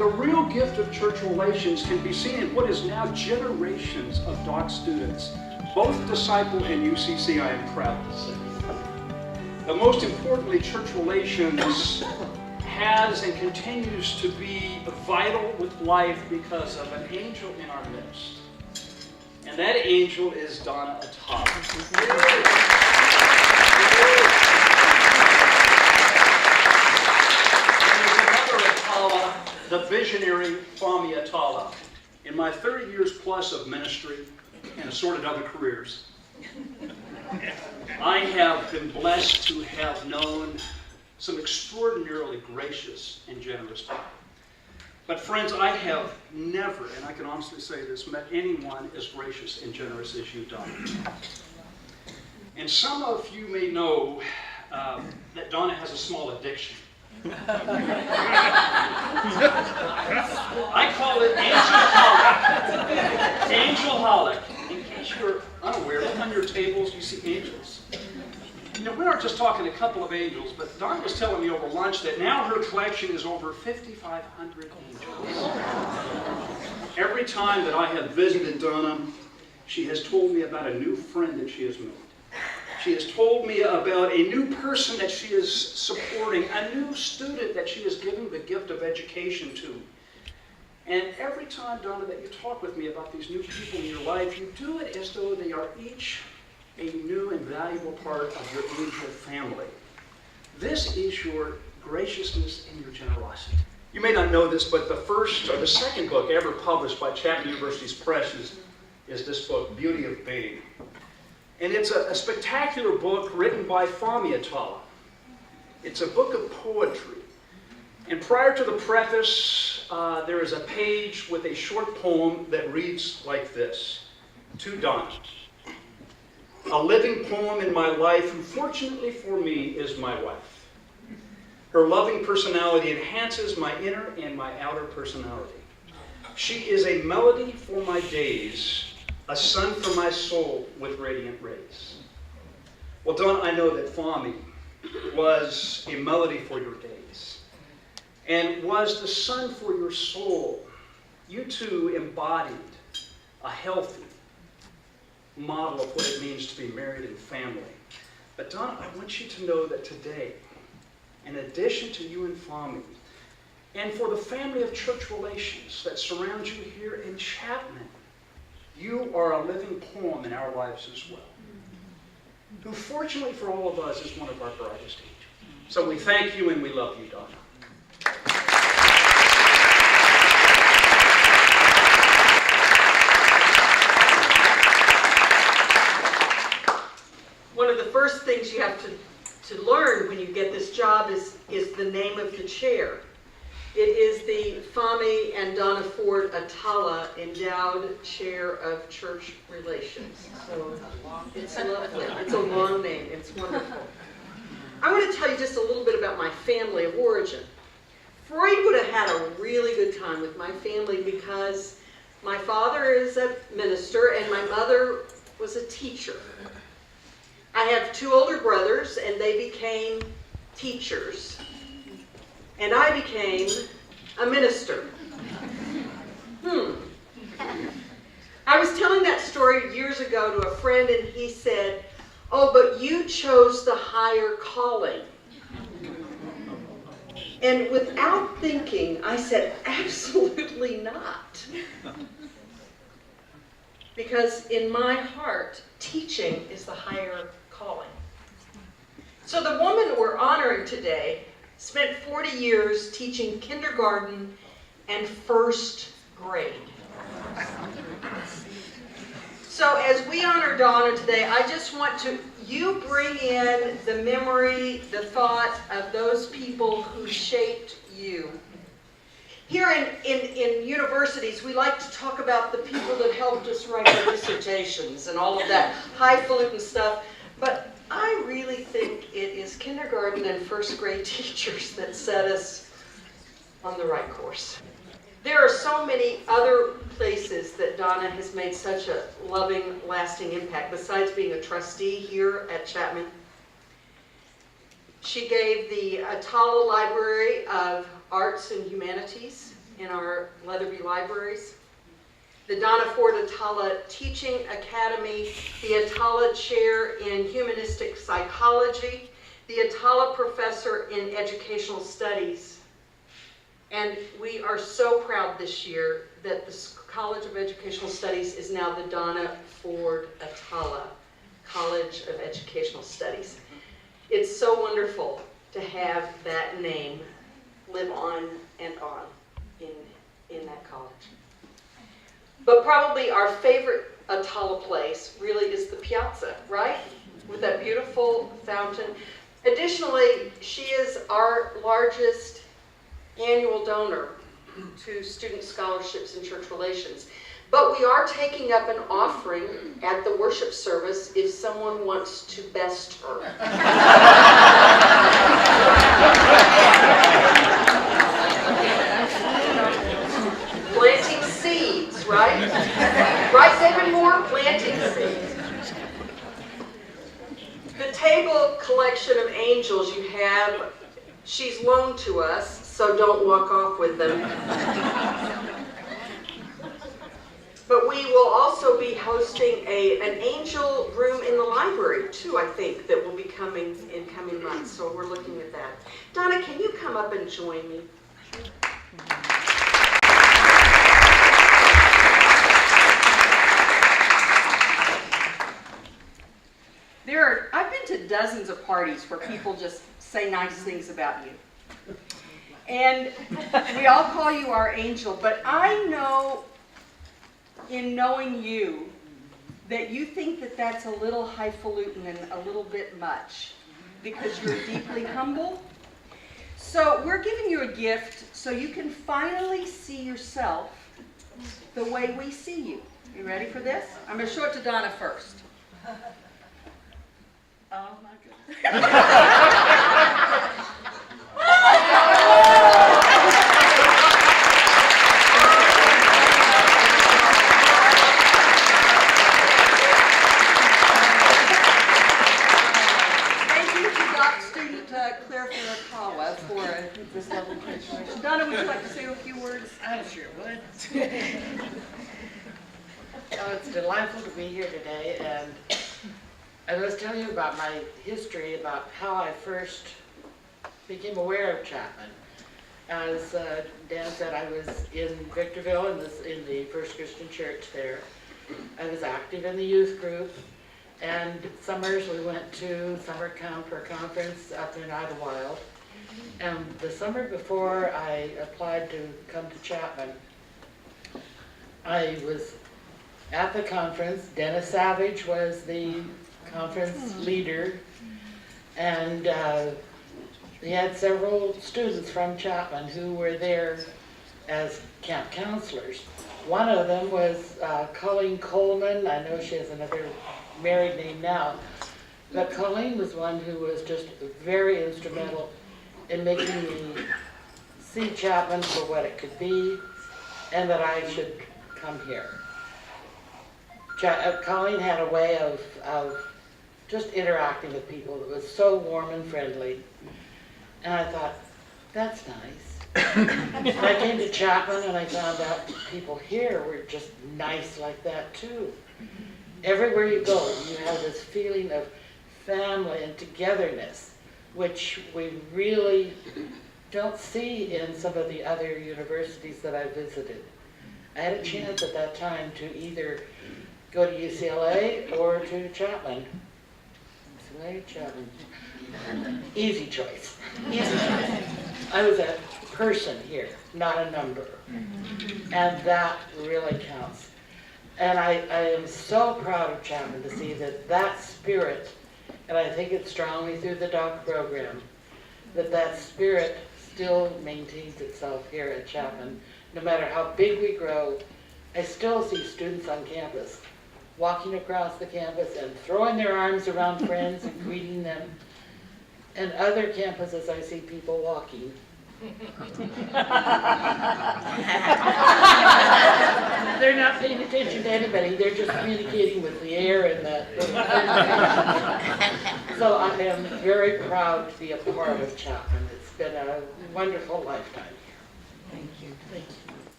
the real gift of church relations can be seen in what is now generations of DOC students, both Disciple and UCC, I am proud to say. But most importantly, church relations has and continues to be vital with life because of an angel in our midst. And that angel is Donna Attallah. The visionary Fahmy Attallah. In my 30 years plus of ministry and assorted other careers, I have been blessed to have known some extraordinarily gracious and generous people. But friends, I have never, and I can honestly say this, met anyone as gracious and generous as you've done. And some of you may know that Donna has a small addiction. I call it angelholic. Angelholic. In case you're unaware, look on your tables, you see angels. You know, we aren't just talking a couple of angels, but Donna was telling me over lunch that now her collection is over 5,500 angels. Every time that I have visited Donna, she has told me about a new friend that she has made. She has told me about a new person that she is supporting, a new student that she is giving the gift of education to. And every time, Donna, that you talk with me about these new people in your life, you do it as though they are each a new and valuable part of your angel family. This is your graciousness and your generosity. You may not know this, but the second book ever published by Chapman University's Press is this book, Beauty of Being. And it's a spectacular book written by Fahmy Attallah. It's a book of poetry. And prior to the preface, there is a page with a short poem that reads like this: To Donna, a living poem in my life who fortunately for me is my wife. Her loving personality enhances my inner and my outer personality. She is a melody for my days, a sun for my soul with radiant rays. Well, Donna, I know that Fahmy was a melody for your days and was the sun for your soul. You two embodied a healthy model of what it means to be married and family. But Donna, I want you to know that today, in addition to you and Fahmy, and for the family of church relations that surround you here in Chapman, you are a living poem in our lives as well, who fortunately for all of us is one of our brightest angels. So we thank you and we love you, Donna. One of the first things you have to learn when you get this job is the name of the chair. It is the Fahmy and Donna Ford Attallah Endowed Chair of Church Relations. So it's lovely. It's a long name. It's wonderful. I want to tell you just a little bit about my family of origin. Freud would have had a really good time with my family because my father is a minister and my mother was a teacher. I have two older brothers and they became teachers. And I became a minister. I was telling that story years ago to a friend and he said, "Oh, but you chose the higher calling." And without thinking, I said, "Absolutely not." Because in my heart, teaching is the higher calling. So the woman we're honoring today spent 40 years teaching kindergarten and first grade. So as we honor Donna today, I just want you bring in the memory, the thought of those people who shaped you. Here in universities, we like to talk about the people that helped us write our dissertations and all of that highfalutin stuff, but I really think it is kindergarten and first grade teachers that set us on the right course. There are so many other places that Donna has made such a loving, lasting impact, besides being a trustee here at Chapman. She gave the Attallah Library of Arts and Humanities in our Leatherby libraries. The Donna Ford Attallah Teaching Academy, the Attallah Chair in Humanistic Psychology, the Attallah Professor in Educational Studies. And we are so proud this year that the College of Educational Studies is now the Donna Ford Attallah College of Educational Studies. It's so wonderful to have that name live on and on in that college. But probably our favorite Attallah place really is the piazza, right? With that beautiful fountain. Additionally, she is our largest annual donor to student scholarships and church relations. But we are taking up an offering at the worship service if someone wants to best her. Planting seeds, right? Right, David Moore? Planting seeds. The table collection of angels you have, she's loaned to us, so don't walk off with them. But we will also be hosting an angel room in the library, too, I think, that will be coming in coming months. So we're looking at that. Donna, can you come up and join me? I've been to dozens of parties where people just say nice things about you. And we all call you our angel, but I know in knowing you that you think that that's a little highfalutin and a little bit much because you're deeply humble. So we're giving you a gift so you can finally see yourself the way we see you. You ready for this? I'm going to show it to Donna first. Oh my goodness. For this lovely graduation. Donna, would you like to say a few words? I sure would. Oh, it's delightful to be here today, and I was telling you about my history, about how I first became aware of Chapman. As Dan said, I was in Victorville in the First Christian Church there. I was active in the youth group, and summers we went to summer camp or conference up in Idlewild. And the summer before I applied to come to Chapman, I was at the conference. Dennis Savage was the conference leader, and he had several students from Chapman who were there as camp counselors. One of them was Colleen Coleman. I know she has another married name now, but Colleen was one who was just very instrumental in making me see Chapman for what it could be, and that I should come here. Colleen had a way of just interacting with people that was so warm and friendly, and I thought, that's nice. And I came to Chapman and I found out people here were just nice like that too. Everywhere you go, you have this feeling of family and togetherness, which we really don't see in some of the other universities that I visited. I had a chance at that time to either go to UCLA or to Chapman. UCLA, Chapman. Easy choice. Easy choice. I was a person here, not a number. And that really counts. And I am so proud of Chapman to see that spirit, and I think it's strongly through the doc program, that spirit still maintains itself here at Chapman. No matter how big we grow, I still see students on campus walking across the campus and throwing their arms around friends and greeting them. And other campuses, I see people walking. They're not paying attention to anybody. They're just communicating with the air and that. So I am very proud to be a part of Chapman. It's been a wonderful lifetime. Thank you. Thank you.